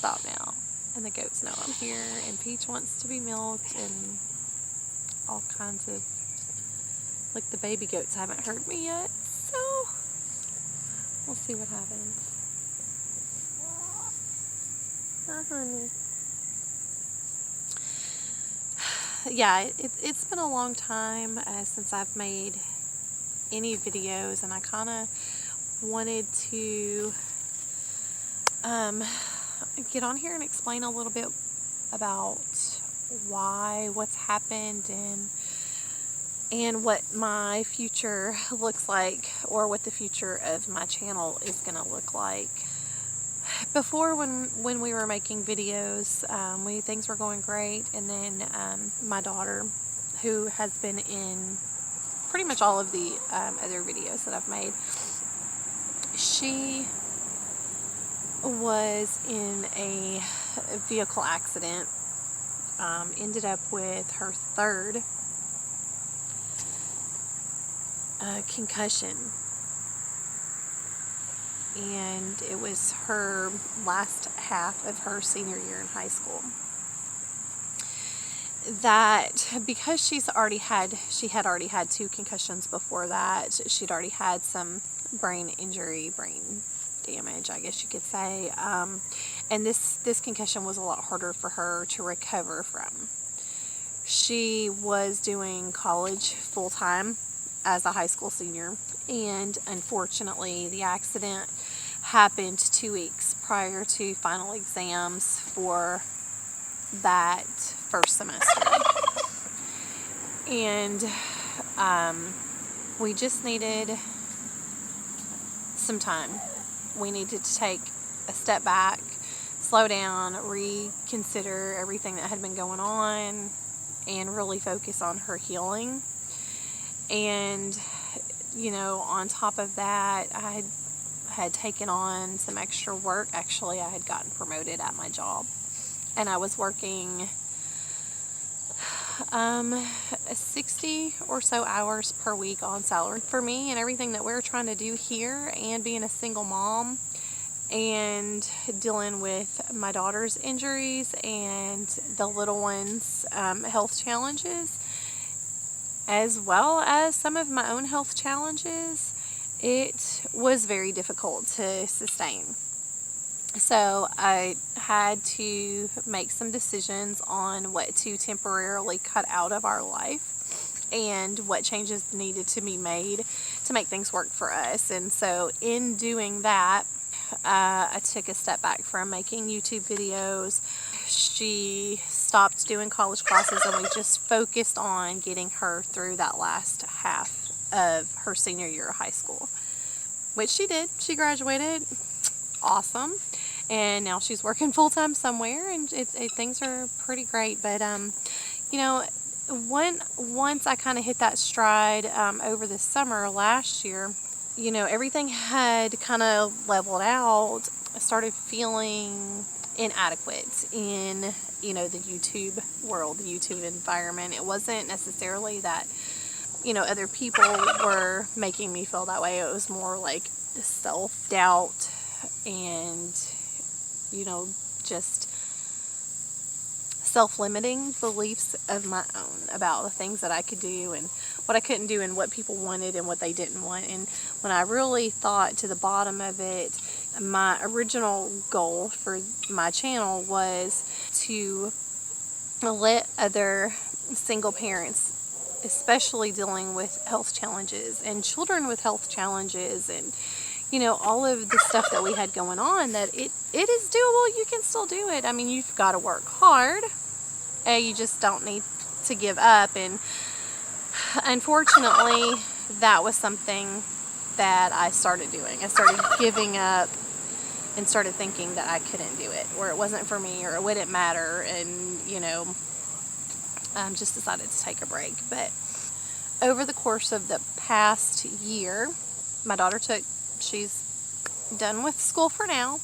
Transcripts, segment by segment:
stop now. And the goats know I'm here, and Peach wants to be milked, and all kinds of, like, the baby goats haven't heard me yet, so we'll see what happens. Honey. Yeah, it's been a long time since I've made any videos, and I kind of wanted to get on here and explain a little bit about what's happened, and what my future looks like, or what the future of my channel is going to look like. Before, when we were making videos, things were going great, and then my daughter, who has been in pretty much all of the other videos that I've made, she was in a vehicle accident, ended up with her third concussion, and it was her last half of her senior year in high school. That, because she had already had 2 concussions before that, she'd already had some brain injury, brain damage, I guess you could say, and this concussion was a lot harder for her to recover from. She was doing college full-time as a high school senior, and unfortunately the accident happened 2 weeks prior to final exams for that first semester, and we just needed some time. We needed to take a step back, slow down, reconsider everything that had been going on, and really focus on her healing. And, you know, on top of that, I had taken on some extra work. Actually, I had gotten promoted at my job, and I was working 60 or so hours per week on salary. For me and everything that we're trying to do here, and being a single mom, and dealing with my daughter's injuries and the little one's health challenges, as well as some of my own health challenges, it was very difficult to sustain. So I had to make some decisions on what to temporarily cut out of our life, and what changes needed to be made to make things work for us. And so in doing that, I took a step back from making YouTube videos. She stopped doing college classes, and we just focused on getting her through that last half of her senior year of high school, which she did. She graduated. Awesome. And now she's working full-time somewhere, and things are pretty great. But you know, once I kind of hit that stride over the summer last year, you know, everything had kind of leveled out. I started feeling inadequate in, you know, the YouTube world, the YouTube environment. It wasn't necessarily that, you know, other people were making me feel that way. It was more like self-doubt and, you know, just self-limiting beliefs of my own about the things that I could do and what I couldn't do, and what people wanted and what they didn't want. And when I really thought to the bottom of it, my original goal for my channel was to let other single parents, especially dealing with health challenges and children with health challenges, and, you know, all of the stuff that we had going on, that it is doable. You can still do it. I mean, you've got to work hard. You just don't need to give up. And unfortunately, that was something that I started doing. I started giving up and started thinking that I couldn't do it, or it wasn't for me, or it wouldn't matter, and, you know, just decided to take a break. But over the course of the past year, my daughter she's done with school for now.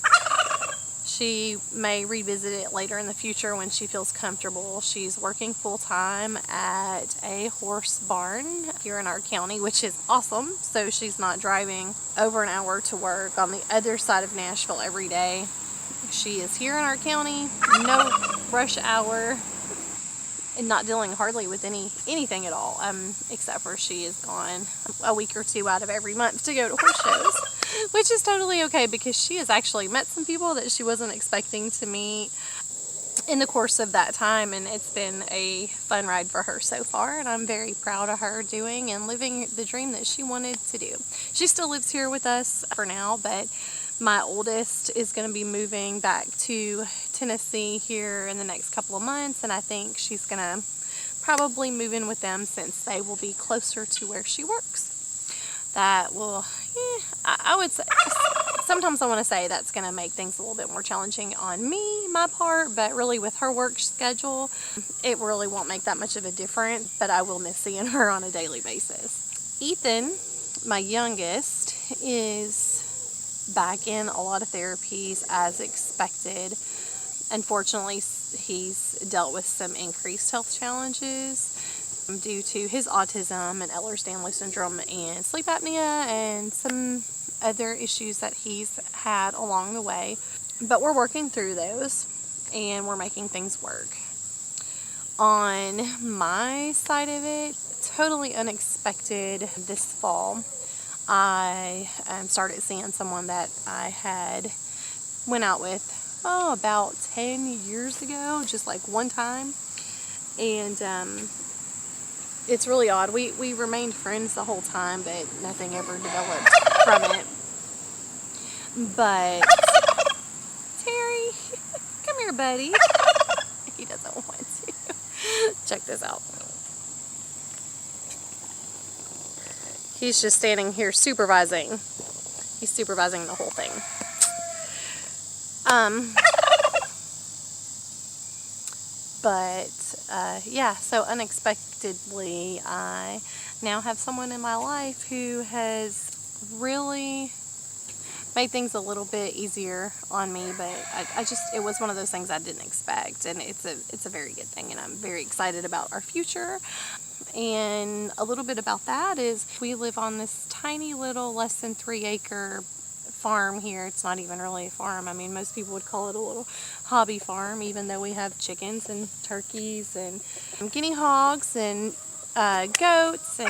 She may revisit it later in the future when she feels comfortable. She's working full-time at a horse barn here in our county, which is awesome. So she's not driving over an hour to work on the other side of Nashville every day. She is here in our county, no rush hour, and not dealing hardly with anything at all, except for she is gone a week or two out of every month to go to horse shows, which is totally okay because she has actually met some people that she wasn't expecting to meet in the course of that time, and it's been a fun ride for her so far, and I'm very proud of her doing and living the dream that she wanted to do. She still lives here with us for now, but my oldest is going to be moving back to Tennessee here in the next couple of months, and I think she's going to probably move in with them since they will be closer to where she works. That will, I would say, sometimes I want to say that's going to make things a little bit more challenging on me, my part, but really with her work schedule, it really won't make that much of a difference, but I will miss seeing her on a daily basis. Ethan, my youngest, is back in a lot of therapies as expected. Unfortunately, he's dealt with some increased health challenges due to his autism and Ehlers-Danlos syndrome and sleep apnea and some other issues that he's had along the way. But we're working through those and we're making things work. On my side of it, totally unexpected this fall, I started seeing someone that I had went out with about 10 years ago, just like one time, and it's really odd. We remained friends the whole time, but nothing ever developed from it. But Terry, come here, buddy. He doesn't want to. Check this out. He's just standing here supervising. He's supervising the whole thing. Yeah, so unexpectedly, I now have someone in my life who has really made things a little bit easier on me, but it was one of those things I didn't expect, and it's a very good thing, and I'm very excited about our future. And a little bit about that is we live on this tiny little less than 3-acre farm here. It's not even really a farm. I mean, most people would call it a little hobby farm, even though we have chickens and turkeys and guinea hogs and goats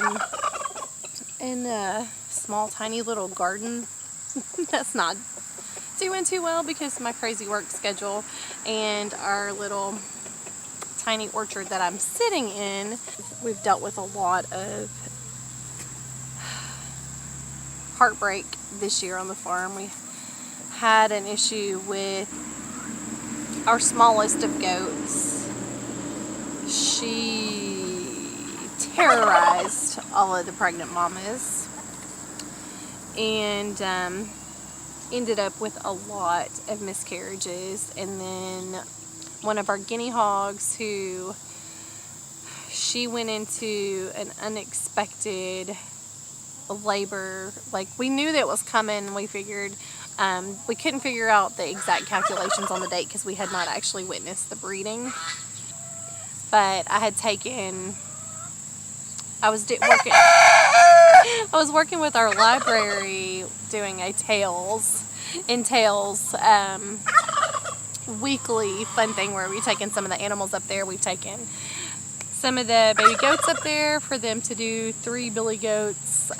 and a small tiny little garden that's not doing too well because of my crazy work schedule, and our little tiny orchard that I'm sitting in. We've dealt with a lot of heartbreak this year on the farm. We had an issue with our smallest of goats. She terrorized all of the pregnant mamas and ended up with a lot of miscarriages. And then one of our guinea hogs, who she went into an unexpected labor. Like, we knew that it was coming. We figured, we couldn't figure out the exact calculations on the date because we had not actually witnessed the breeding. But I had taken, I was working with our library doing a Tales weekly fun thing where we've taken some of the animals up there. We've taken some of the baby goats up there for them to do 3 billy goats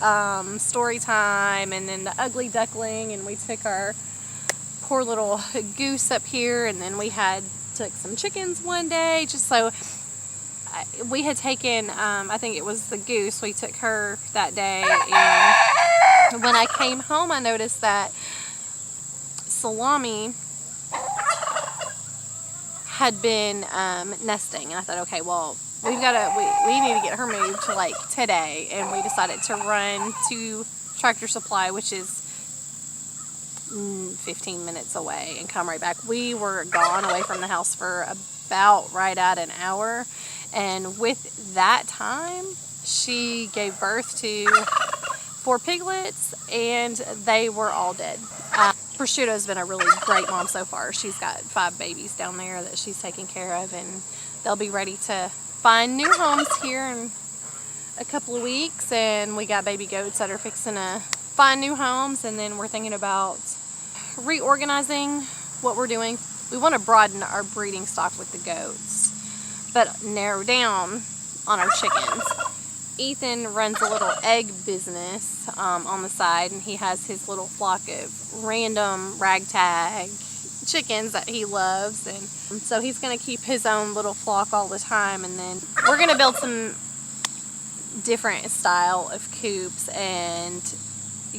story time, and then the ugly duckling, and we took our poor little goose up here, and then we took some chickens one day, just so we had taken, I think it was the goose, we took her that day, and when I came home I noticed that Salami had been nesting, and I thought, okay, well, we need to get her moved like today, and we decided to run to Tractor Supply, which is 15 minutes away, and come right back. We were gone away from the house for about right at an hour, and with that time she gave birth to 4 piglets, and they were all dead. Prosciutto's been a really great mom so far. She's got 5 babies down there that she's taking care of, and they'll be ready to find new homes here in a couple of weeks. And we got baby goats that are fixing to find new homes, and then we're thinking about reorganizing what we're doing, we want to broaden our breeding stock with the goats, but narrow down on our chickens. Ethan runs a little egg business on the side, and he has his little flock of random ragtag chickens that he loves, and so he's going to keep his own little flock all the time. And then we're going to build some different style of coops and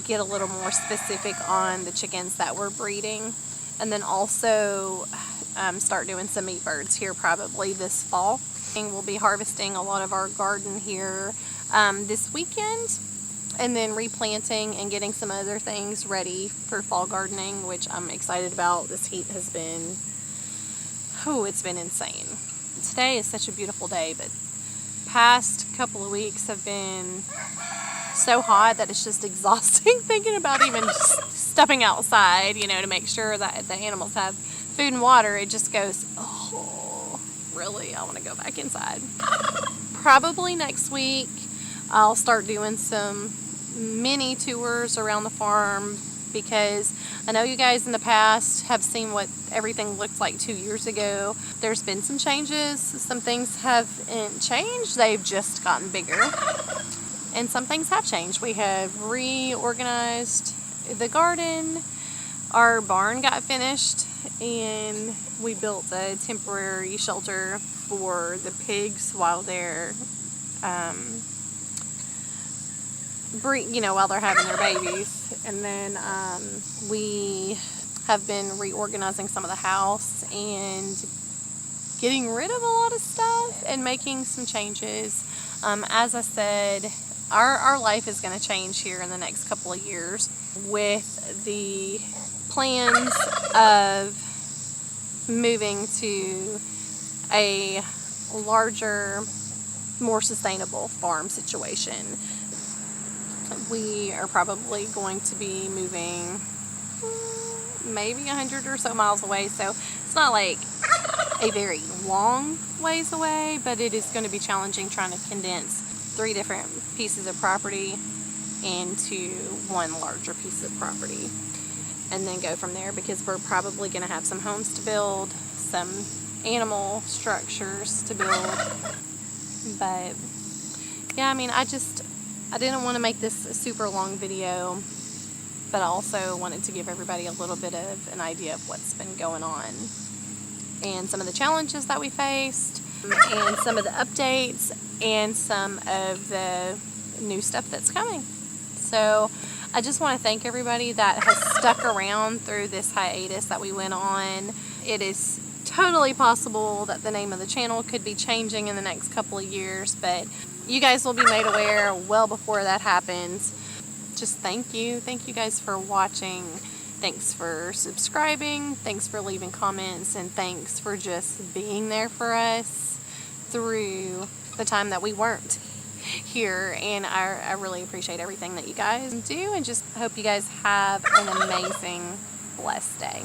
get a little more specific on the chickens that we're breeding, and then also start doing some meat birds here probably this fall. We'll be harvesting a lot of our garden here this weekend, and then replanting and getting some other things ready for fall gardening, which I'm excited about. This heat has been, it's been insane. Today is such a beautiful day, but past couple of weeks have been so hot that it's just exhausting thinking about even just stepping outside, to make sure that the animals have food and water. It just goes, oh, really, I want to go back inside. Probably next week I'll start doing some mini tours around the farm, because I know you guys in the past have seen what everything looked like 2 years ago. There's been some changes. Some things haven't changed, they've just gotten bigger. And some things have changed. We have reorganized the garden. Our barn got finished, and we built a temporary shelter for the pigs while they're while they're having their babies. And then we have been reorganizing some of the house and getting rid of a lot of stuff and making some changes. As I said, our life is going to change here in the next couple of years with the plans of moving to a larger, more sustainable farm situation. We are probably going to be moving maybe 100 or so miles away, so it's not like a very long ways away, but it is going to be challenging trying to condense 3 different pieces of property into one larger piece of property, and then go from there, because we're probably going to have some homes to build, some animal structures to build. But yeah, I didn't want to make this a super long video, but I also wanted to give everybody a little bit of an idea of what's been going on and some of the challenges that we faced, and some of the updates, and some of the new stuff that's coming. So I just want to thank everybody that has stuck around through this hiatus that we went on. It is totally possible that the name of the channel could be changing in the next couple of years, but you guys will be made aware well before that happens. Just thank you guys for watching. Thanks for subscribing, thanks for leaving comments, and thanks for just being there for us through the time that we weren't here. And I really appreciate everything that you guys do, and just hope you guys have an amazing, blessed day.